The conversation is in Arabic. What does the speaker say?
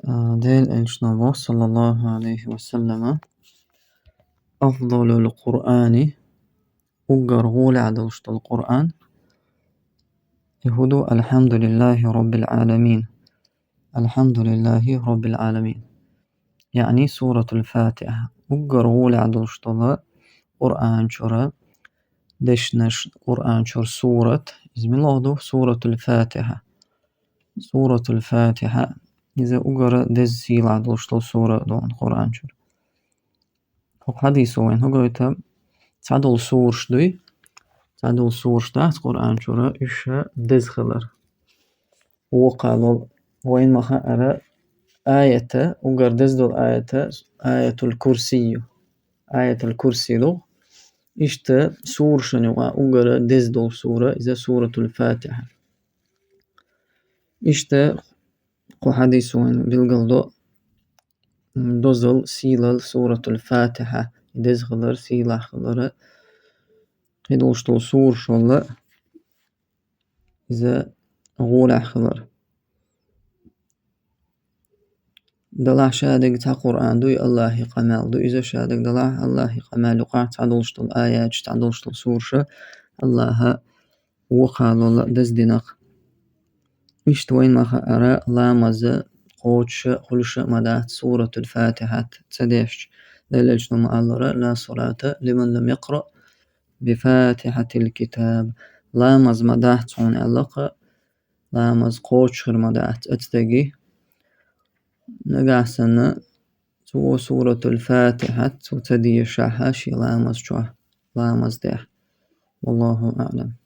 ديل الشنبه صلى الله عليه وسلم أفضل القرآن أجر غول عدوشت القرآن يهدو الحمد لله رب العالمين. الحمد لله رب العالمين يعني سورة الفاتحة أجر غول عدوشت القرآن شرا دشنش قرآن شر سورة بسم الله دو سورة الفاتحة. سورة الفاتحة إذا أجر دز سيل عدوشت سورة دون قرآن شر حديث وين هو قلت تعدل سورش دي تعدل سورش تحت قرآن شورا إيش دزخلر وقال وين ما أرى آية وقر دزدل آية الكرسي آية الكرسي لو إيش سور شنو وقر دزدل سورة إذا سورة الفاتحة إيش قو حديث وين بالقلدو دزل سيلل سورة الفاتحة دزخلر سيلح خلر هدوشتو سور شولا إذا غولع خلر دلع شادق تا قرآن دوي الله قمال دو إذا شادق دلع الله قمال وقع تعدلشتو الآيات تعدلشتو سورشة الله وقال الله دز دينق إشت وين ما أرى لامز قوتش خلش مدات سورة الفاتحة تسديش دلجنا مع الله لا صلاة لمن لم يقرأ بفاتحة الكتاب لامز مدات صون علاقة لامز قوتش مدات أتتقي نقاسنا تو سورة الفاتحة تدي شحاش لامز شوه لامز ده والله أعلم.